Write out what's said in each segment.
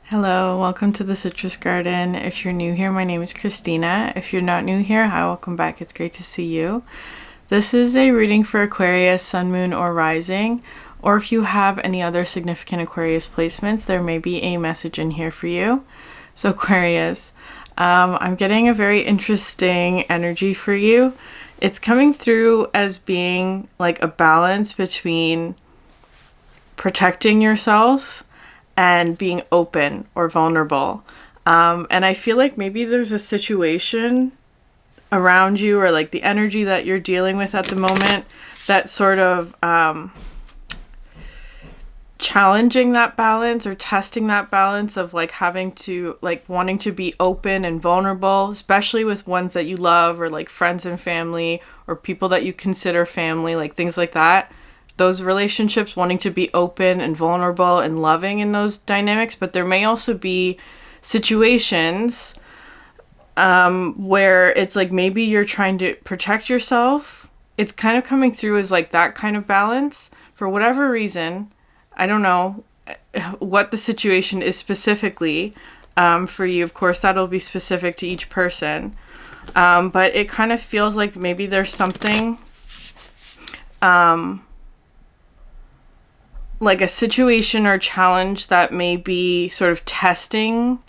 Hello, welcome to the Citrus Garden. If you're new here, my name is Christina. If you're not new here, hi, welcome back. It's great to see you. This is a reading for Aquarius, Sun, Moon, or Rising, or if you have any other significant Aquarius placements, there may be a message in here for you. So Aquarius, I'm getting a very interesting energy for you. It's coming through as being like a balance between protecting yourself and being open or vulnerable. And I feel like maybe there's a situation around you or like the energy that you're dealing with at the moment that's sort of challenging that balance or testing that balance of like having to like wanting to be open and vulnerable, especially with ones that you love or like friends and family or people that you consider family, like things like that. Those relationships, wanting to be open and vulnerable and loving in those dynamics. But there may also be situations where it's like maybe you're trying to protect yourself. It's kind of coming through as like that kind of balance for whatever reason. I don't know what the situation is specifically for you. Of course, that'll be specific to each person. But it kind of feels like maybe there's something like a situation or challenge that may be sort of testing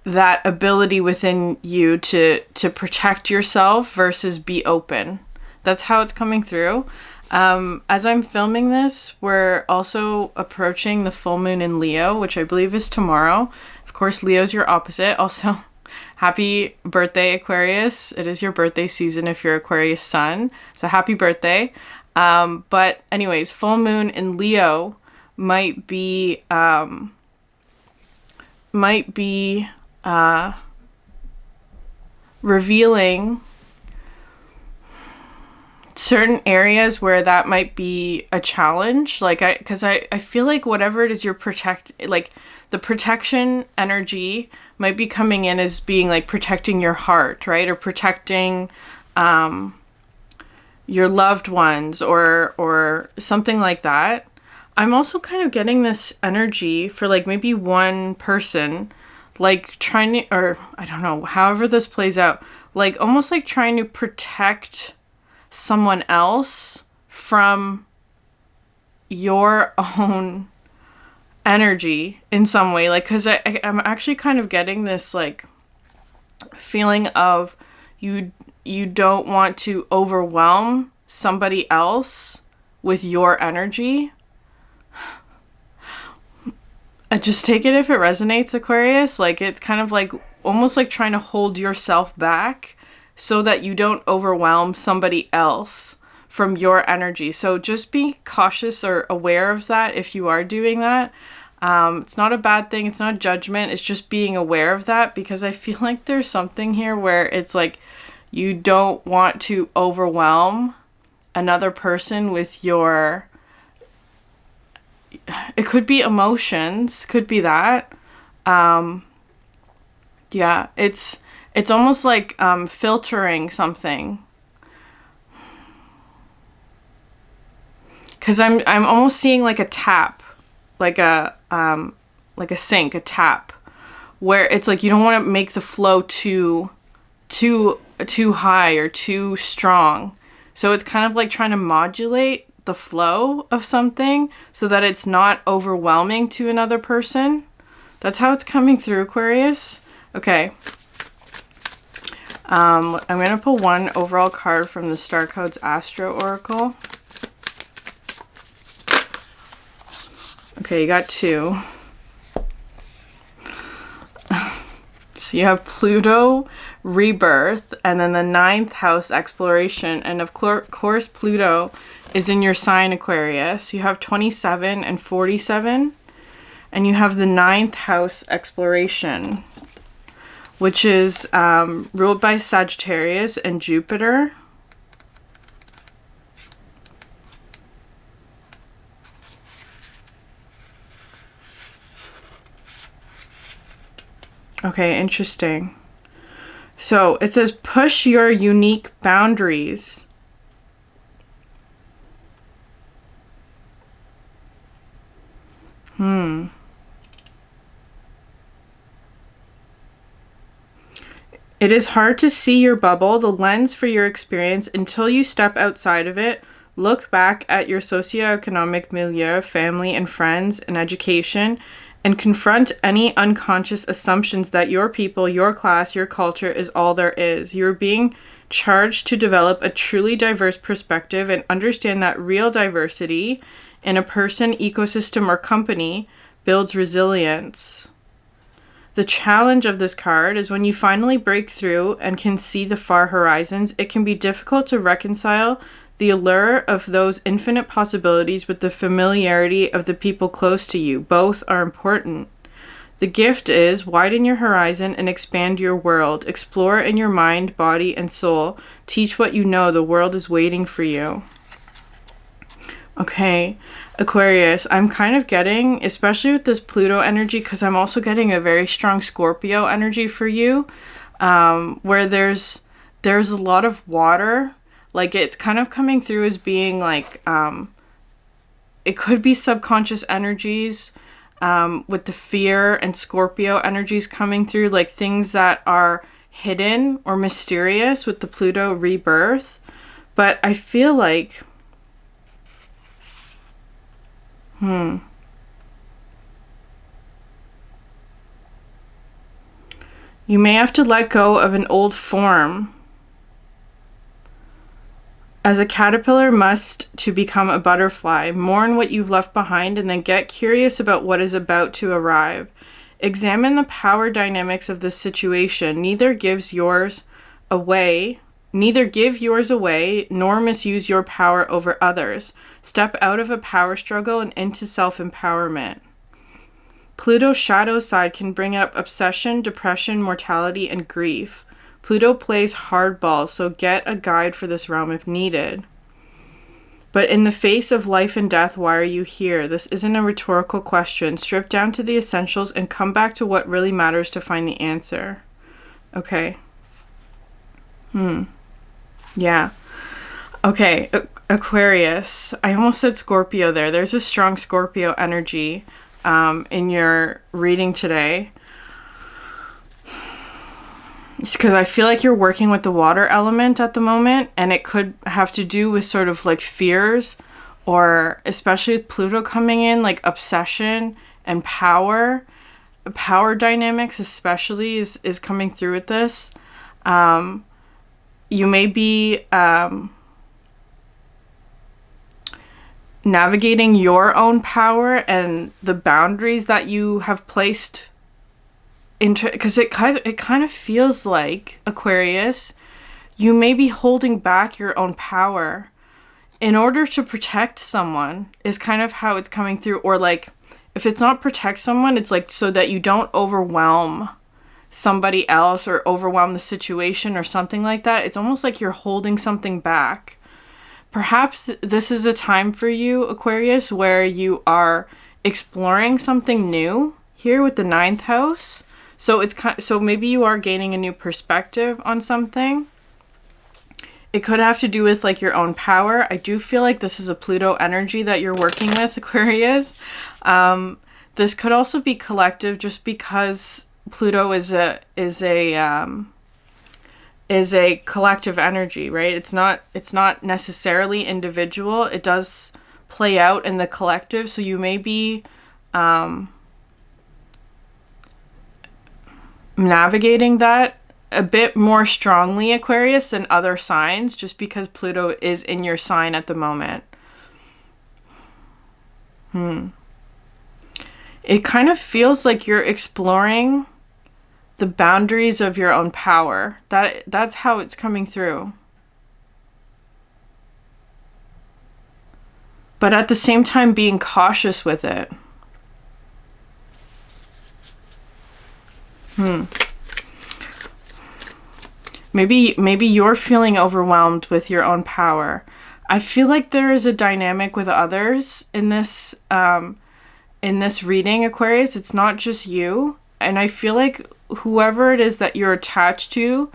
that ability within you to protect yourself versus be open. That's how it's coming through. As I'm filming this, we're also approaching the full moon in Leo, which I believe is tomorrow. Of course, Leo's your opposite. Also, happy birthday, Aquarius. It is your birthday season if you're Aquarius sun. So happy birthday. But anyways, full moon in Leo might be revealing certain areas where that might be a challenge. Like because I feel like whatever it is you're like the protection energy might be coming in as being like protecting your heart, right? Or protecting, your loved ones or something like that. I'm also kind of getting this energy for like maybe one person, like trying to, or I don't know, however this plays out, like almost like trying to protect someone else from your own energy in some way. Like, cause I'm actually kind of getting this like feeling of you don't want to overwhelm somebody else with your energy. Just take it if it resonates, Aquarius. Like it's kind of like almost like trying to hold yourself back so that you don't overwhelm somebody else from your energy. So just be cautious or aware of that if you are doing that. It's not a bad thing. It's not judgment. It's just being aware of that, because I feel like there's something here where it's like you don't want to overwhelm another person with your, it could be emotions, could be that. Yeah, it's almost like filtering something. Cuz I'm almost seeing like a tap, like a sink, a tap, where it's like you don't want to make the flow too high or too strong. So it's kind of like trying to modulate the flow of something so that it's not overwhelming to another person. That's how it's coming through, Aquarius. Okay. I'm going to pull one overall card from the Starcodes Astro Oracle. Okay, you got two. So you have Pluto rebirth, and then the 9th house exploration. And of course, Pluto is in your sign, Aquarius. You have 27 and 47. And you have the 9th house exploration, which is ruled by Sagittarius and Jupiter. Okay, interesting. So it says push your unique boundaries. It is hard to see your bubble, the lens for your experience, until you step outside of it, look back at your socioeconomic milieu, family and friends, and education, and confront any unconscious assumptions that your people, your class, your culture is all there is. You're being charged to develop a truly diverse perspective and understand that real diversity in a person, ecosystem, or company builds resilience. The challenge of this card is when you finally break through and can see the far horizons, it can be difficult to reconcile the allure of those infinite possibilities with the familiarity of the people close to you. Both are important. The gift is widen your horizon and expand your world. Explore in your mind, body, and soul. Teach what you know. The world is waiting for you. Okay, Aquarius, I'm kind of getting, especially with this Pluto energy, because I'm also getting a very strong Scorpio energy for you, where there's a lot of water. Like, it's kind of coming through as being like, it could be subconscious energies, with the fear and Scorpio energies coming through, like things that are hidden or mysterious with the Pluto rebirth. But I feel like, you may have to let go of an old form, as a caterpillar must to become a butterfly. Mourn what you've left behind and then get curious about what is about to arrive. Examine the power dynamics of this situation. Neither give yours away, nor misuse your power over others. Step out of a power struggle and into self-empowerment. Pluto's shadow side can bring up obsession, depression, mortality, and grief. Pluto plays hardball, so get a guide for this realm if needed. But in the face of life and death, why are you here? This isn't a rhetorical question. Strip down to the essentials and come back to what really matters to find the answer. Okay. Yeah. Okay, Aquarius. I almost said Scorpio there. There's a strong Scorpio energy in your reading today. It's because I feel like you're working with the water element at the moment, and it could have to do with sort of like fears, or especially with Pluto coming in, like obsession and power. Power dynamics especially is coming through with this. You may be navigating your own power and the boundaries that you have placed into, because it kind of feels like, Aquarius, you may be holding back your own power in order to protect someone, is kind of how it's coming through. Or like, if it's not protect someone, it's like so that you don't overwhelm somebody else or overwhelm the situation or something like that. It's almost like you're holding something back. Perhaps this is a time for you, Aquarius, where you are exploring something new here with the 9th house. So so maybe you are gaining a new perspective on something. It could have to do with like your own power. I do feel like this is a Pluto energy that you're working with, Aquarius. This could also be collective, just because Pluto is a collective energy, right? It's not necessarily individual. It does play out in the collective. So you may be navigating that a bit more strongly, Aquarius, than other signs, just because Pluto is in your sign at the moment. It kind of feels like you're exploring the boundaries of your own power. That's how it's coming through. But at the same time, being cautious with it. Maybe you're feeling overwhelmed with your own power. I feel like there is a dynamic with others in this reading, Aquarius. It's not just you. And I feel like whoever it is that you're attached to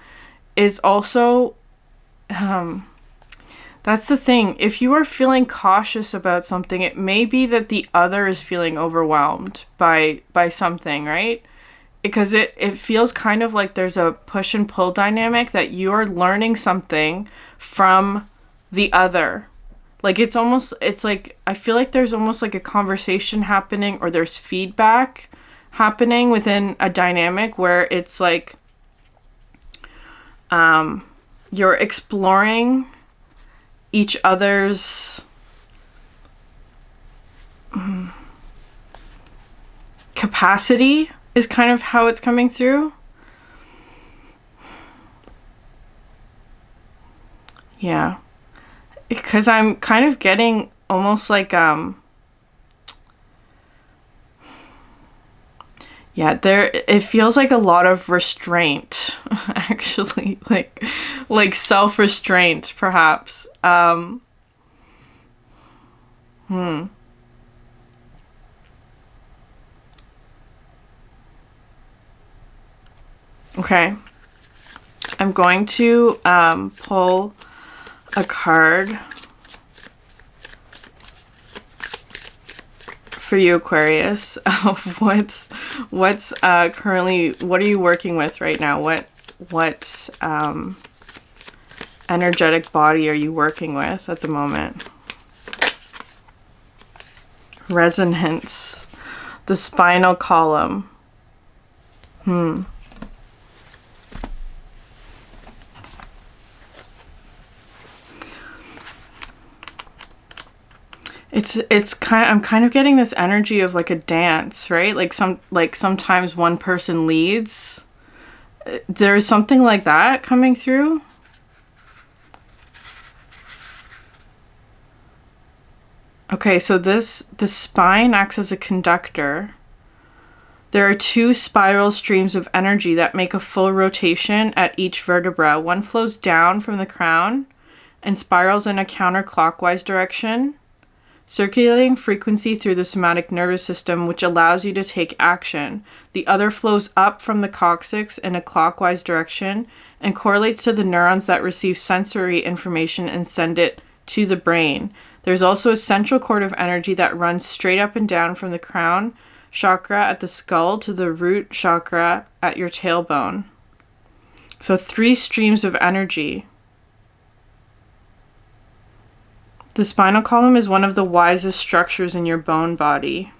is also, that's the thing. If you are feeling cautious about something, it may be that the other is feeling overwhelmed by something, right? because it feels kind of like there's a push and pull dynamic, that you're learning something from the other. Like it's like, I feel like there's almost like a conversation happening, or there's feedback happening within a dynamic where it's like you're exploring each other's capacity, is kind of how it's coming through. Yeah. Because I'm kind of getting almost like, yeah, it feels like a lot of restraint, actually, like self-restraint, perhaps. Okay. I'm going to pull a card for you, Aquarius, of what's currently, what are you working with right now? What energetic body are you working with at the moment? Resonance, the spinal column. I'm kind of getting this energy of like a dance, right? Like sometimes one person leads. There's something like that coming through. Okay, so the spine acts as a conductor. There are 2 spiral streams of energy that make a full rotation at each vertebra. One flows down from the crown and spirals in a counterclockwise direction, circulating frequency through the somatic nervous system, which allows you to take action. The other flows up from the coccyx in a clockwise direction and correlates to the neurons that receive sensory information and send it to the brain. There's also a central cord of energy that runs straight up and down from the crown chakra at the skull to the root chakra at your tailbone. So 3 streams of energy. The spinal column is one of the wisest structures in your bone body.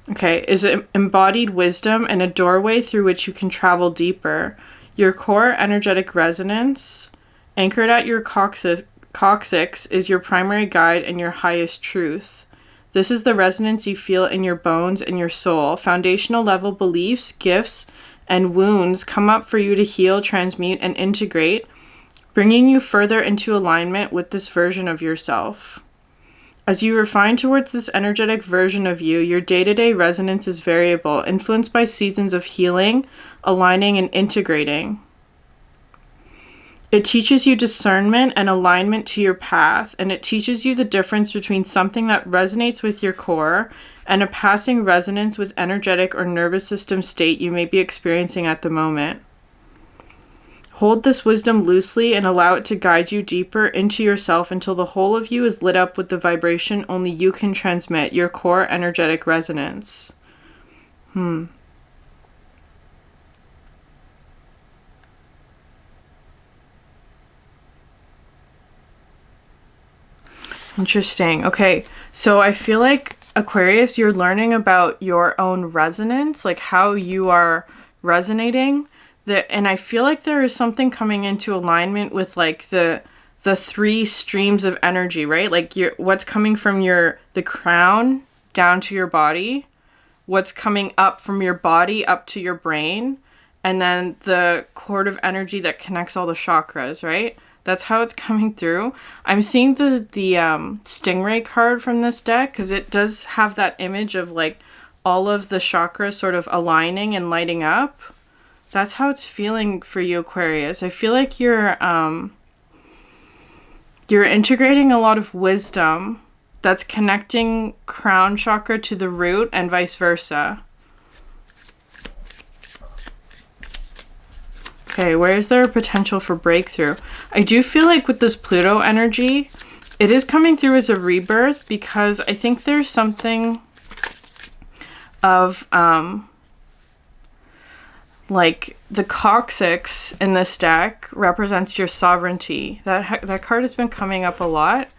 Okay, is it embodied wisdom and a doorway through which you can travel deeper. Your core energetic resonance, anchored at your coccyx, is your primary guide and your highest truth. This is the resonance you feel in your bones and your soul. Foundational level beliefs, gifts, and wounds come up for you to heal, transmute, and integrate, bringing you further into alignment with this version of yourself. As you refine towards this energetic version of you, your day-to-day resonance is variable, influenced by seasons of healing, aligning, and integrating. It teaches you discernment and alignment to your path, and it teaches you the difference between something that resonates with your core and a passing resonance with energetic or nervous system state you may be experiencing at the moment. Hold this wisdom loosely and allow it to guide you deeper into yourself until the whole of you is lit up with the vibration only you can transmit, your core energetic resonance. Interesting. Okay, so I feel like, Aquarius, you're learning about your own resonance, like how you are resonating. And I feel like there is something coming into alignment with like the 3 streams of energy, right? Like what's coming from the crown down to your body, what's coming up from your body up to your brain, and then the cord of energy that connects all the chakras, right? That's how it's coming through. I'm seeing the Stingray card from this deck because it does have that image of like all of the chakras sort of aligning and lighting up. That's how it's feeling for you, Aquarius. I feel like you're integrating a lot of wisdom that's connecting crown chakra to the root and vice versa. Okay, where is there a potential for breakthrough? I do feel like with this Pluto energy, it is coming through as a rebirth because I think there's something of like the coccyx in this deck represents your sovereignty. That card has been coming up a lot,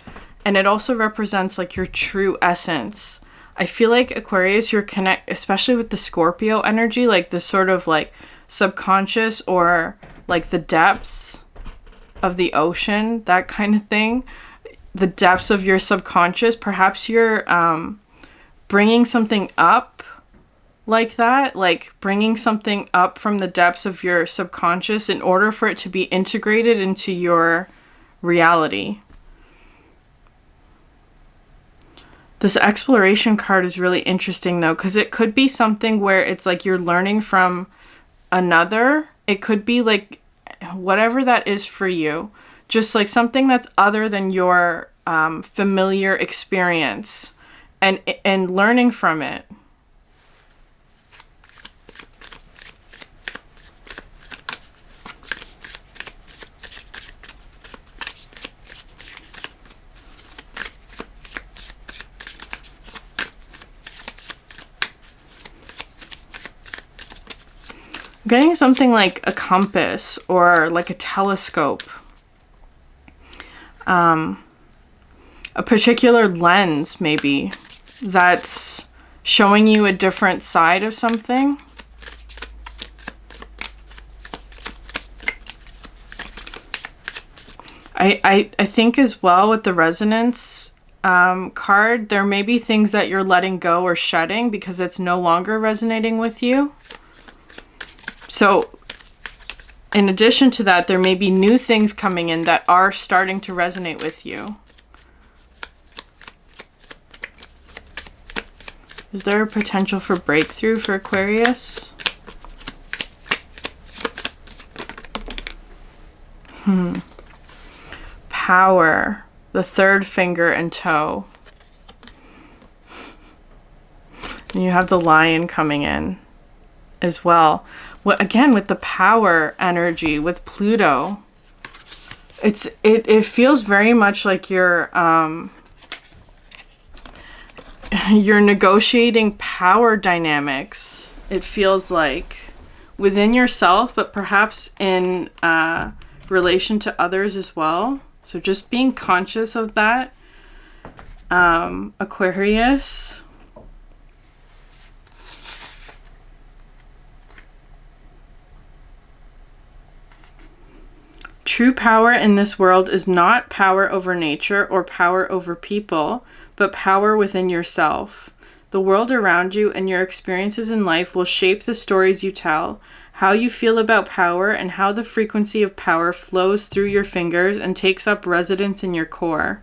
and it also represents like your true essence. I feel like Aquarius, you're especially with the Scorpio energy, like this sort of like subconscious or like the depths of the ocean, that kind of thing. The depths of your subconscious. Perhaps you're bringing something up like that, like bringing something up from the depths of your subconscious in order for it to be integrated into your reality. This exploration card is really interesting though, because it could be something where it's like you're learning from another. It could be like whatever that is for you, just like something that's other than your familiar experience, and learning from it. I'm getting something like a compass or like a telescope. A particular lens, maybe, that's showing you a different side of something. I think as well with the resonance card, there may be things that you're letting go or shedding because it's no longer resonating with you. So in addition to that, there may be new things coming in that are starting to resonate with you. Is there a potential for breakthrough for Aquarius? Power, the third finger and toe. And you have the lion coming in as well. Well, again, with the power energy, with Pluto, it feels very much like you're negotiating power dynamics. It feels like within yourself, but perhaps in relation to others as well. So just being conscious of that, Aquarius. True power in this world is not power over nature or power over people, but power within yourself. The world around you and your experiences in life will shape the stories you tell, how you feel about power, and how the frequency of power flows through your fingers and takes up residence in your core.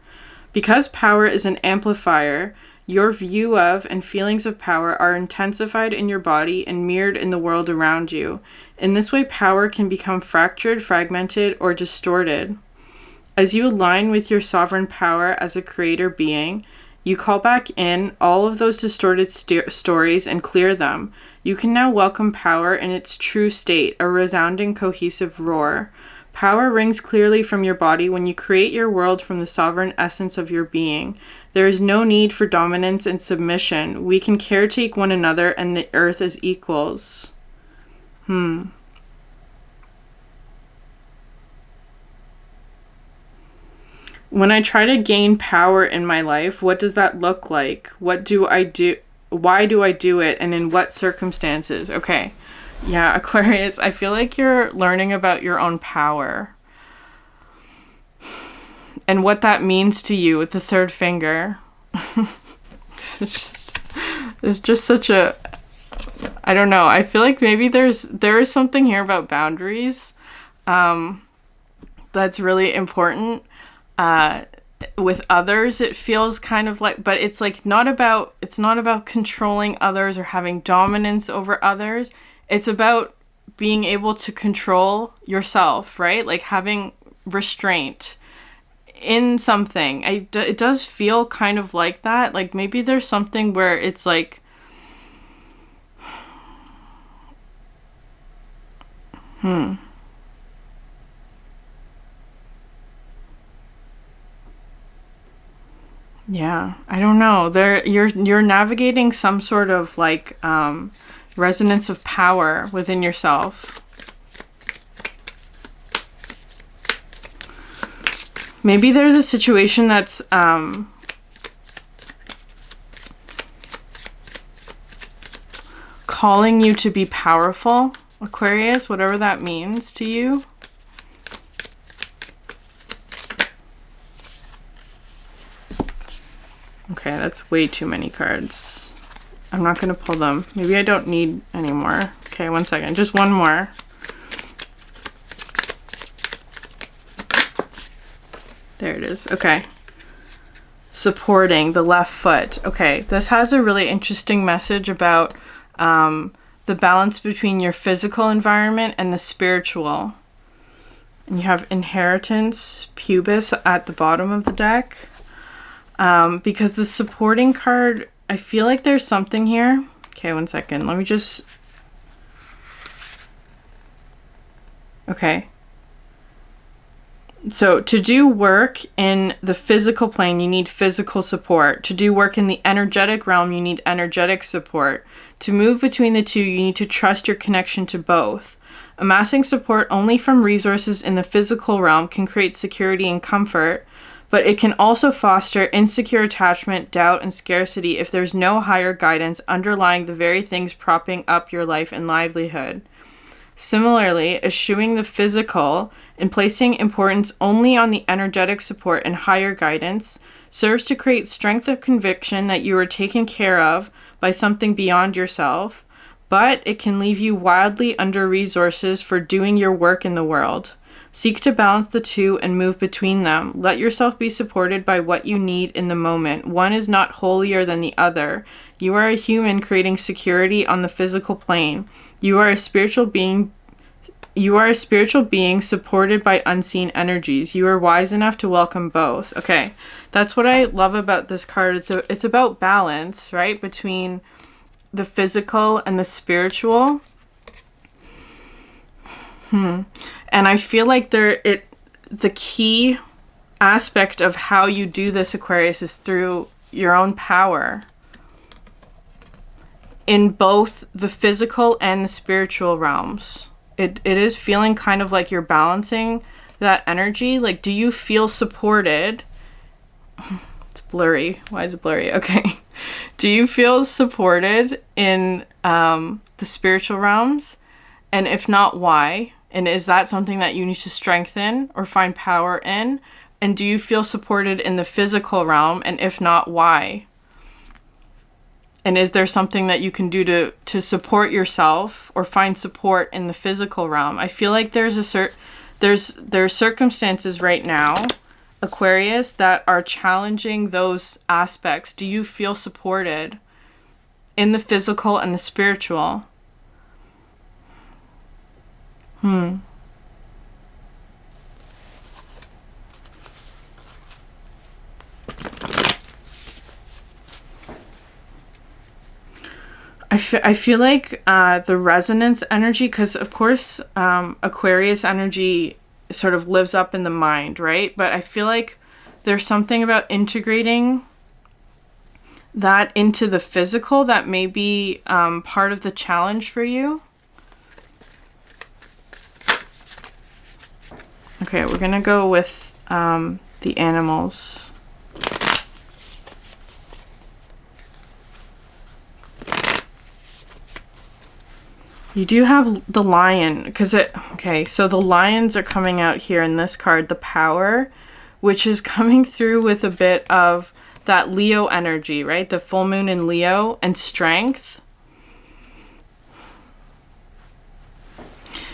Because power is an amplifier, your view of and feelings of power are intensified in your body and mirrored in the world around you. In this way, power can become fractured, fragmented, or distorted. As you align with your sovereign power as a creator being, you call back in all of those distorted stories and clear them. You can now welcome power in its true state, a resounding, cohesive roar. Power rings clearly from your body when you create your world from the sovereign essence of your being. There is no need for dominance and submission. We can caretake one another and the earth as equals. When I try to gain power in my life, what does that look like? What do I do? Why do I do it? And in what circumstances? Okay. Yeah, Aquarius, I feel like you're learning about your own power and what that means to you with the third finger. It's just such a, I don't know. I feel like maybe there is something here about boundaries that's really important. With others, it feels kind of like, but it's like it's not about controlling others or having dominance over others. It's about being able to control yourself, right? Like having restraint in something. It does feel kind of like that. Like maybe there's something where it's like, Yeah, I don't know. You're navigating some sort of like resonance of power within yourself. Maybe there's a situation that's calling you to be powerful, Aquarius, whatever that means to you. Okay, that's way too many cards. I'm not going to pull them. Maybe I don't need any more. Okay, one second. Just one more. There it is. Okay. Supporting the left foot. Okay, this has a really interesting message about the balance between your physical environment and the spiritual. And you have inheritance, pubis at the bottom of the deck. Because the supporting card, I feel like there's something here. Okay, one second. Let me just... Okay. So to do work in the physical plane, you need physical support. To do work in the energetic realm, you need energetic support. To move between the two, you need to trust your connection to both. Amassing support only from resources in the physical realm can create security and comfort, but it can also foster insecure attachment, doubt, and scarcity if there's no higher guidance underlying the very things propping up your life and livelihood. Similarly, eschewing the physical and placing importance only on the energetic support and higher guidance serves to create strength of conviction that you are taken care of by something beyond yourself, but it can leave you wildly under resources for doing your work in the world. Seek to balance the two and move between them. Let yourself be supported by what you need in the moment. One is not holier than the other. You are a human creating security on the physical plane. You are a spiritual being supported by unseen energies. You are wise enough to welcome both. Okay, that's what I love about this card. It's about balance, right? Between the physical and the spiritual. And I feel like the key aspect of how you do this, Aquarius, is through your own power in both the physical and the spiritual realms. It is feeling kind of like you're balancing that energy. Like, do you feel supported? It's blurry. Why is it blurry? Okay. Do you feel supported in the spiritual realms? And if not, why? And is that something that you need to strengthen or find power in? And do you feel supported in the physical realm? And if not, why? And is there something that you can do to support yourself or find support in the physical realm? I feel like there's circumstances right now, Aquarius, that are challenging those aspects. Do you feel supported in the physical and the spiritual? I feel like the resonance energy, because of course Aquarius energy sort of lives up in the mind, right? But I feel like there's something about integrating that into the physical that may be part of the challenge for you. Okay, we're gonna go with the animals. You do have the lion, because okay, so the lions are coming out here in this card, the power, which is coming through with a bit of that Leo energy, right? The full moon in Leo and strength.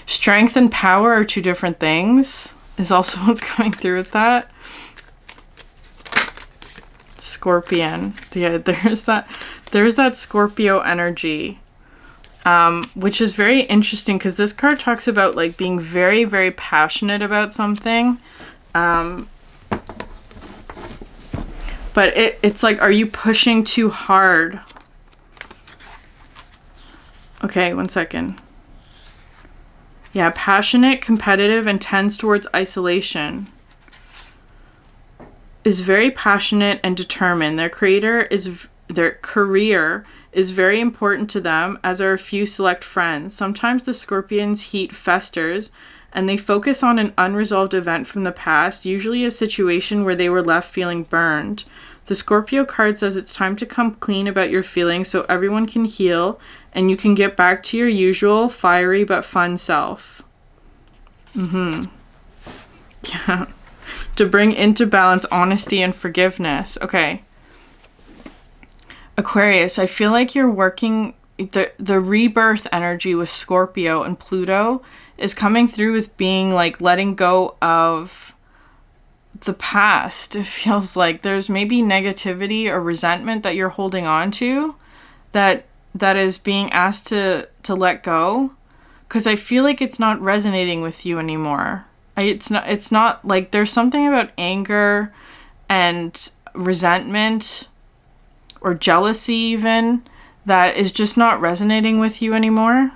Strength and power are two different things, is also what's coming through with that. Scorpion. Yeah, there's that Scorpio energy. Which is very interesting because this card talks about like being very, very passionate about something. But it's like, are you pushing too hard? Okay, one second. Yeah, passionate, competitive, and tends towards isolation. Is very passionate and determined. Their creator is their career is very important to them, as are a few select friends. Sometimes the Scorpion's heat festers and they focus on an unresolved event from the past, usually a situation where they were left feeling burned. The Scorpio card says it's time to come clean about your feelings so everyone can heal and you can get back to your usual fiery but fun self. Yeah. To bring into balance honesty and forgiveness. Okay. Aquarius, I feel like you're working the rebirth energy with Scorpio and Pluto is coming through with being like letting go of the past. It feels like there's maybe negativity or resentment that you're holding on to that is being asked to let go, because I feel like it's not resonating with you anymore. It's not like there's something about anger and resentment or jealousy even that is just not resonating with you anymore.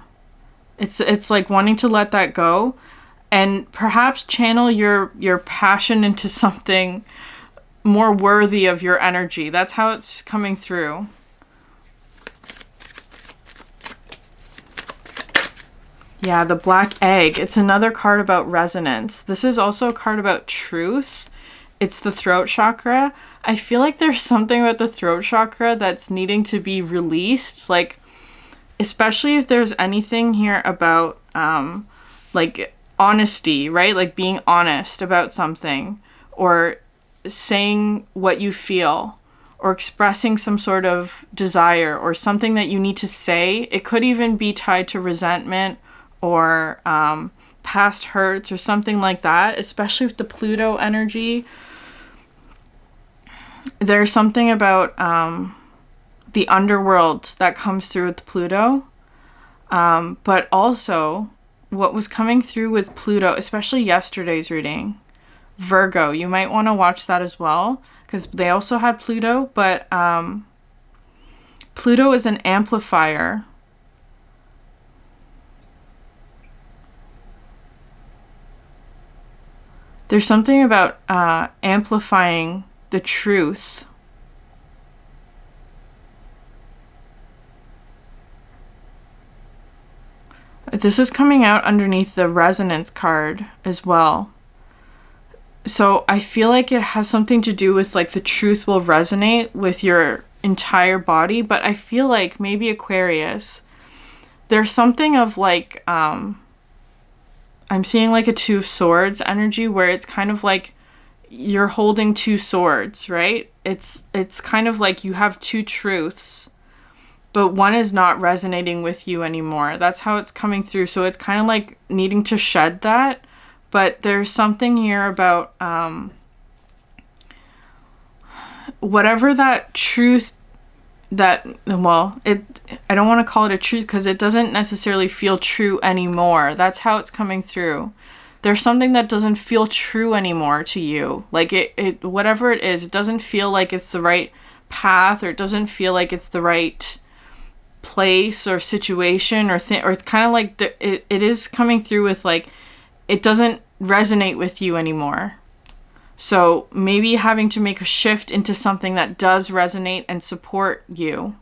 It's like wanting to let that go and perhaps channel your passion into something more worthy of your energy. That's how it's coming through. Yeah, the Black Egg. It's another card about resonance. This is also a card about truth. It's the throat chakra. I feel like there's something about the throat chakra that's needing to be released. Like, especially if there's anything here about, like, honesty, right? Like being honest about something or saying what you feel or expressing some sort of desire or something that you need to say. It could even be tied to resentment or past hurts or something like that, especially with the Pluto energy. There's something about the underworld that comes through with Pluto. But also what was coming through with Pluto, especially yesterday's reading, Virgo, you might want to watch that as well, because they also had Pluto, but Pluto is an amplifier. There's something about amplifying the truth. This is coming out underneath the resonance card as well. So I feel like it has something to do with like the truth will resonate with your entire body, but I feel like maybe Aquarius, there's something of like, I'm seeing like a Two of Swords energy where it's kind of like you're holding two swords, right? It's kind of like you have two truths, but one is not resonating with you anymore. That's how it's coming through. So it's kind of like needing to shed that. But there's something here about whatever that truth that, well, I don't want to call it a truth because it doesn't necessarily feel true anymore. That's how it's coming through. There's something that doesn't feel true anymore to you. Like it whatever it is, it doesn't feel like it's the right path, or it doesn't feel like it's the right place or situation or thing, or it's kind of like it is coming through with like it doesn't resonate with you anymore. So maybe having to make a shift into something that does resonate and support you.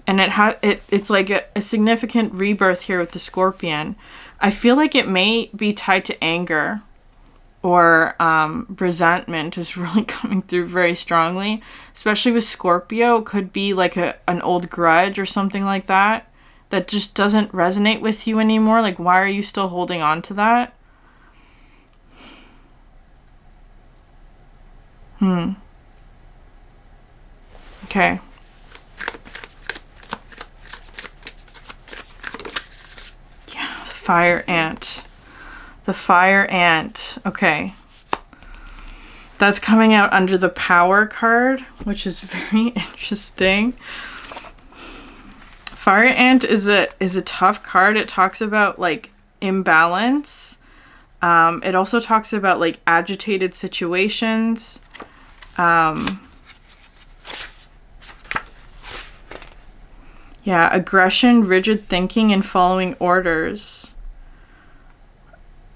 And it's like a significant rebirth here with the Scorpion. I feel like it may be tied to anger, or resentment is really coming through very strongly. Especially with Scorpio, it could be like an old grudge or something like that just doesn't resonate with you anymore. Like, why are you still holding on to that? Okay. Yeah, fire ant. The fire ant. Okay. That's coming out under the power card, which is very interesting. Fire ant is a tough card. It talks about like imbalance. It also talks about like agitated situations. Yeah, aggression, rigid thinking, and following orders.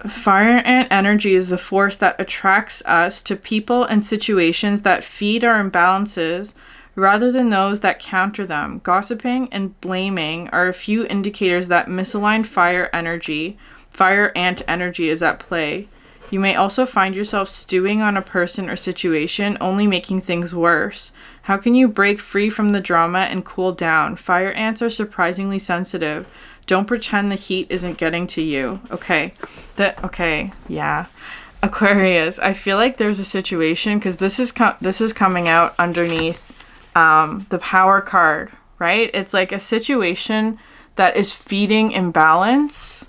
Fire ant energy is the force that attracts us to people and situations that feed our imbalances rather than those that counter them. Gossiping and blaming are a few indicators that misaligned fire ant energy is at play. You may also find yourself stewing on a person or situation, only making things worse. How can you break free from the drama and cool down? Fire ants are surprisingly sensitive. Don't pretend the heat isn't getting to you. Okay. Yeah. Aquarius, I feel like there's a situation, because this is coming out underneath the power card, right? It's like a situation that is feeding imbalance.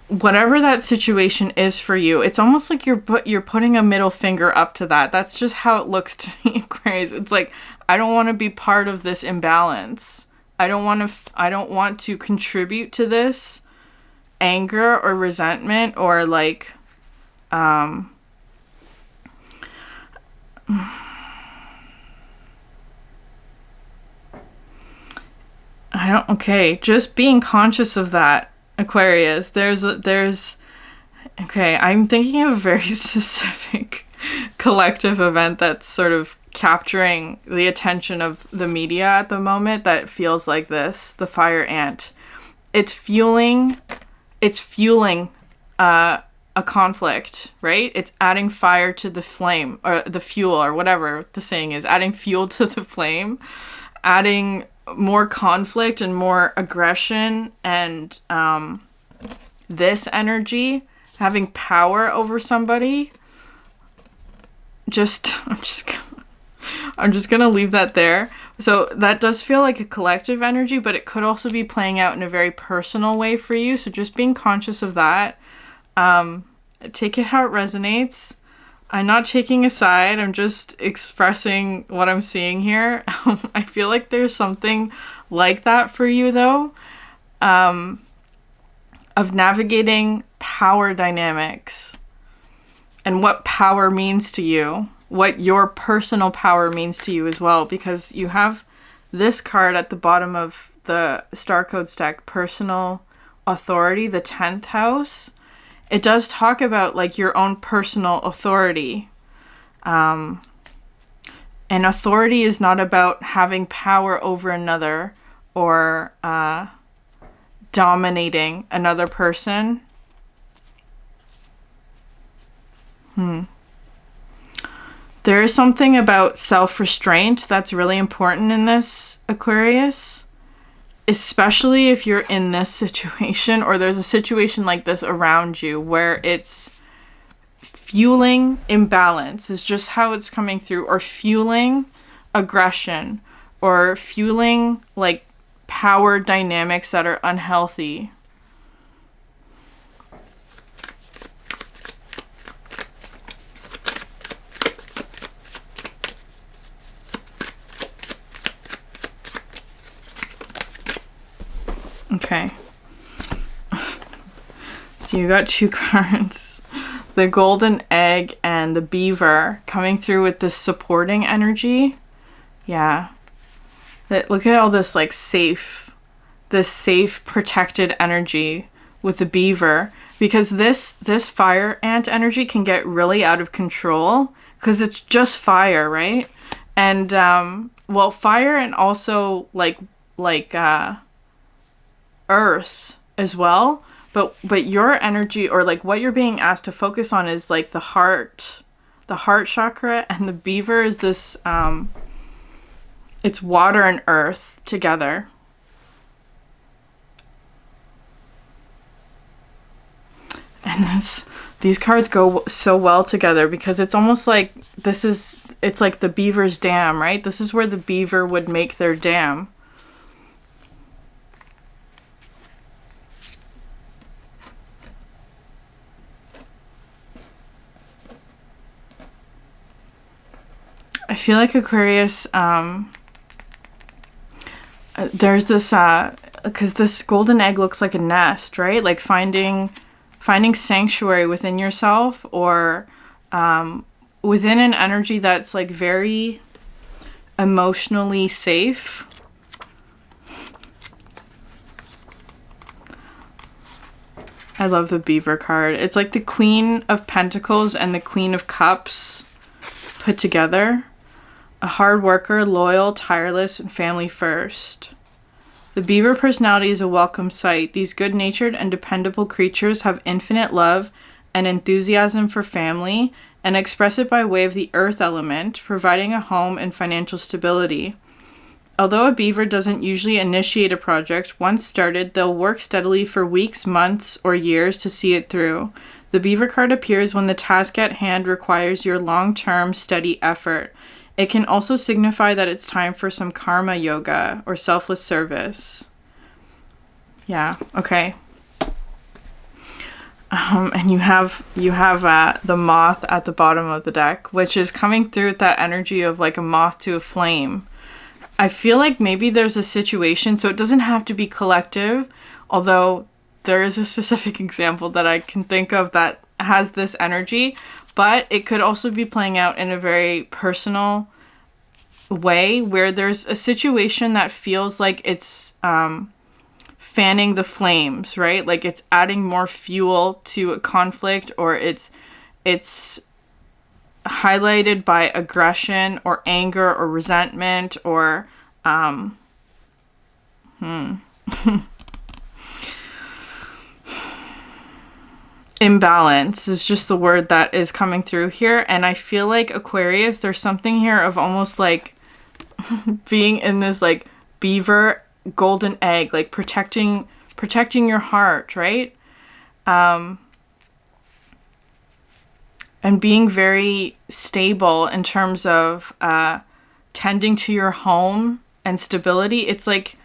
Whatever that situation is for you, it's almost like you're putting a middle finger up to that. That's just how it looks to me, Aquarius. It's like, I don't want to be part of this imbalance. I don't want to contribute to this anger or resentment or like just being conscious of that, Aquarius. I'm thinking of a very specific collective event that's sort of capturing the attention of the media at the moment that feels like this, the fire ant. It's fueling a conflict, right? It's adding fire to the flame, or the fuel, or whatever the saying is, adding fuel to the flame, adding more conflict and more aggression and this energy, having power over somebody. I'm just gonna leave that there. So that does feel like a collective energy, but it could also be playing out in a very personal way for you. So just being conscious of that. Take it how it resonates. I'm not taking a side. I'm just expressing what I'm seeing here. I feel like there's something like that for you, though, of navigating power dynamics and what power means to you, what your personal power means to you as well, because you have this card at the bottom of the Starcodes deck, personal authority, the 10th house. It does talk about like your own personal authority. And authority is not about having power over another or dominating another person. There is something about self-restraint that's really important in this, Aquarius. Especially if you're in this situation or there's a situation like this around you where it's fueling imbalance is just how it's coming through, or fueling aggression, or fueling like power dynamics that are unhealthy. Okay. So you got two cards. The golden egg and the beaver coming through with this supporting energy. Yeah. Look at all this like safe protected energy with the beaver, because this fire ant energy can get really out of control because it's just fire, right? And fire and also like earth as well, but your energy, or like what you're being asked to focus on, is like the heart chakra, and the beaver is this it's water and earth together. And these cards go so well together because it's almost like it's like the beaver's dam, right? This is where the beaver would make their dam. I feel like Aquarius, there's this, because this golden egg looks like a nest, right? Like finding sanctuary within yourself, or within an energy that's like very emotionally safe. I love the beaver card. It's like the Queen of Pentacles and the Queen of Cups put together. A hard worker, loyal, tireless, and family first. The beaver personality is a welcome sight. These good-natured and dependable creatures have infinite love and enthusiasm for family and express it by way of the earth element, providing a home and financial stability. Although a beaver doesn't usually initiate a project, once started, they'll work steadily for weeks, months, or years to see it through. The beaver card appears when the task at hand requires your long-term, steady effort. It can also signify that it's time for some karma yoga or selfless service. Yeah, okay. And you have the moth at the bottom of the deck, which is coming through with that energy of like a moth to a flame. I feel like maybe there's a situation, so it doesn't have to be collective, although there is a specific example that I can think of that has this energy, but it could also be playing out in a very personal way where there's a situation that feels like it's fanning the flames, right? Like it's adding more fuel to a conflict, or it's highlighted by aggression or anger or resentment or imbalance is just the word that is coming through here. And I feel like Aquarius, there's something here of almost like being in this like beaver golden egg, like protecting your heart, right? And being very stable in terms of tending to your home and stability. It's like,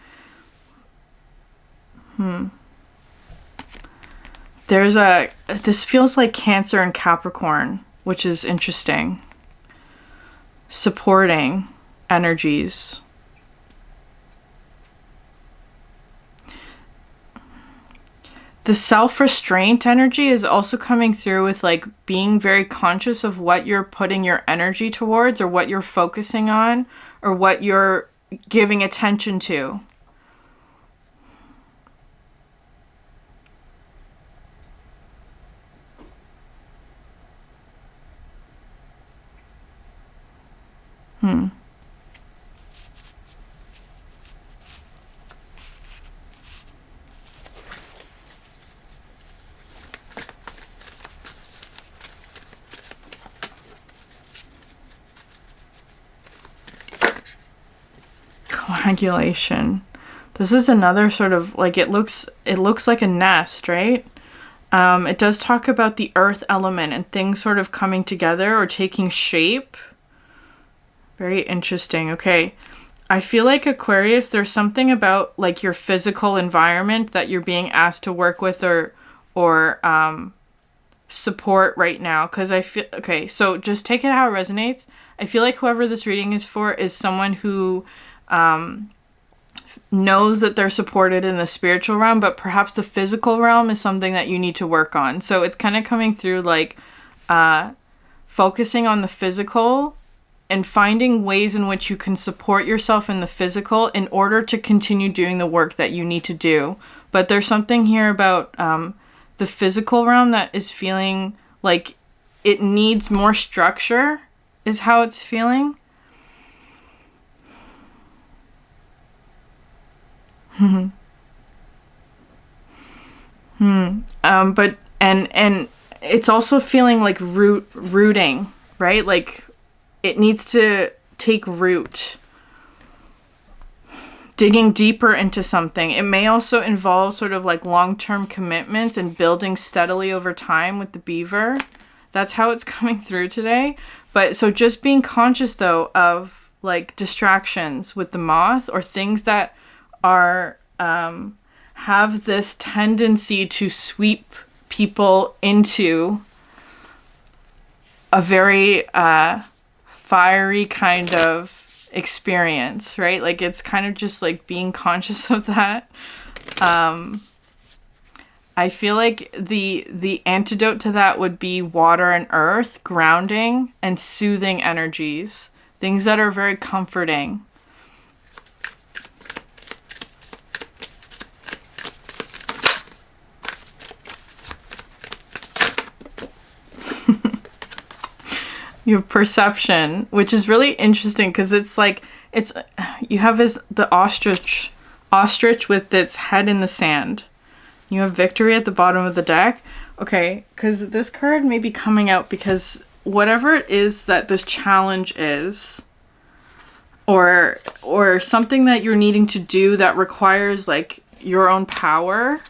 this feels like Cancer and Capricorn, which is interesting. Supporting energies. The self-restraint energy is also coming through with like being very conscious of what you're putting your energy towards, or what you're focusing on, or what you're giving attention to. Coagulation. This is another sort of like, it looks like a nest, right? It does talk about the earth element and things sort of coming together or taking shape. Very interesting. Okay. I feel like Aquarius, there's something about like your physical environment that you're being asked to work with or support right now. Cause I feel, okay, so just take it how it resonates. I feel like whoever this reading is for is someone who knows that they're supported in the spiritual realm, but perhaps the physical realm is something that you need to work on. So it's kind of coming through like focusing on the physical and finding ways in which you can support yourself in the physical in order to continue doing the work that you need to do. But there's something here about the physical realm that is feeling like it needs more structure, is how it's feeling. But and it's also feeling like rooting, right? Like it needs to take root. Digging deeper into something. It may also involve sort of like long-term commitments and building steadily over time with the beaver. That's how it's coming through today. But so just being conscious though of like distractions with the moth, or things that are have this tendency to sweep people into a very fiery kind of experience, right? Like it's kind of just like being conscious of that. I feel like the antidote to that would be water and earth, grounding and soothing energies, things that are very comforting. You have perception, which is really interesting because it's like, you have the ostrich with its head in the sand. You have victory at the bottom of the deck. Okay, because this card may be coming out because whatever it is that this challenge is, or something that you're needing to do that requires like your own power,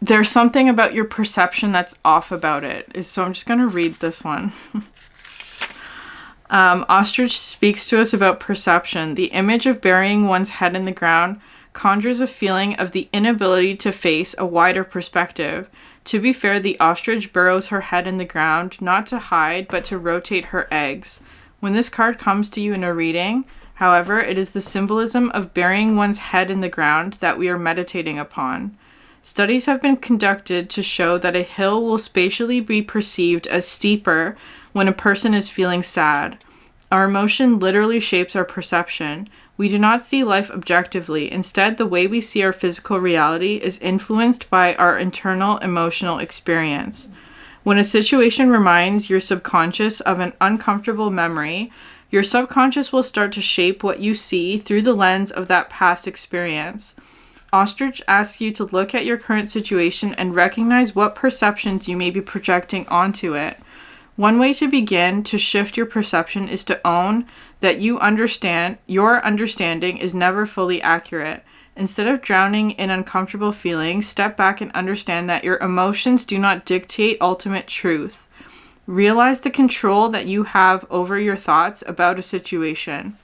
there's something about your perception that's off about it. So I'm just going to read this one. Ostrich speaks to us about perception. The image of burying one's head in the ground conjures a feeling of the inability to face a wider perspective. To be fair, the ostrich burrows her head in the ground, not to hide, but to rotate her eggs. When this card comes to you in a reading, however, it is the symbolism of burying one's head in the ground that we are meditating upon. Studies have been conducted to show that a hill will spatially be perceived as steeper when a person is feeling sad. Our emotion literally shapes our perception. We do not see life objectively. Instead, the way we see our physical reality is influenced by our internal emotional experience. When a situation reminds your subconscious of an uncomfortable memory, your subconscious will start to shape what you see through the lens of that past experience. Ostrich asks you to look at your current situation and recognize what perceptions you may be projecting onto it. One way to begin to shift your perception is to own that your understanding is never fully accurate. Instead of drowning in uncomfortable feelings, step back and understand that your emotions do not dictate ultimate truth. Realize the control that you have over your thoughts about a situation.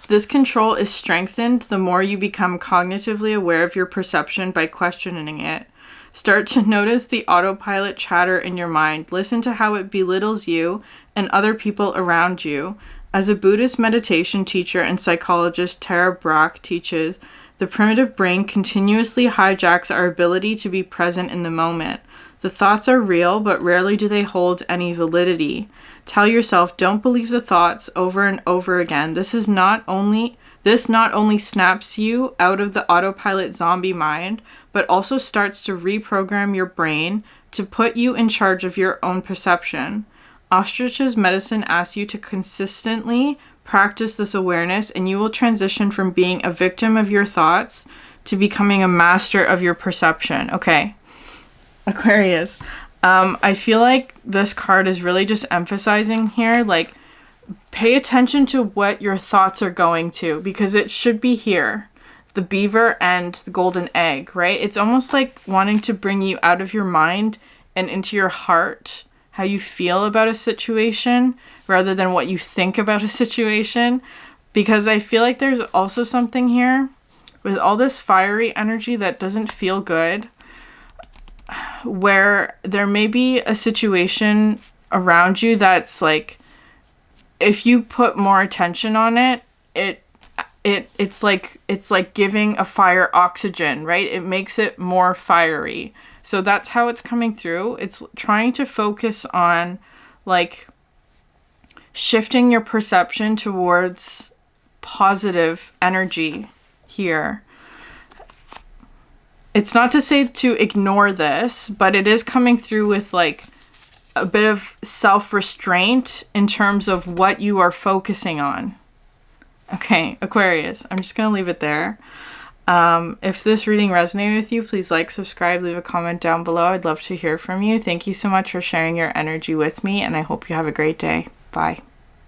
This control is strengthened the more you become cognitively aware of your perception by questioning it. Start to notice the autopilot chatter in your mind. Listen to how it belittles you and other people around you. As a Buddhist meditation teacher and psychologist, Tara Brach teaches, the primitive brain continuously hijacks our ability to be present in the moment. The thoughts are real, but rarely do they hold any validity. Tell yourself, don't believe the thoughts over and over again. This not only snaps you out of the autopilot zombie mind, but also starts to reprogram your brain to put you in charge of your own perception. Ostrich's medicine asks you to consistently practice this awareness, and you will transition from being a victim of your thoughts to becoming a master of your perception. Okay, Aquarius. I feel like this card is really just emphasizing here, like, pay attention to what your thoughts are going to, because it should be here. The beaver and the golden egg, right? It's almost like wanting to bring you out of your mind and into your heart, how you feel about a situation rather than what you think about a situation. Because I feel like there's also something here with all this fiery energy that doesn't feel good, where there may be a situation around you that's like, if you put more attention on it, it's like giving a fire oxygen, right? It makes it more fiery. So that's how it's coming through. It's trying to focus on like shifting your perception towards positive energy here. It's not to say to ignore this, but it is coming through with like a bit of self-restraint in terms of what you are focusing on. Okay, Aquarius, I'm just going to leave it there. If this reading resonated with you, please like, subscribe, leave a comment down below. I'd love to hear from you. Thank you so much for sharing your energy with me, and I hope you have a great day. Bye.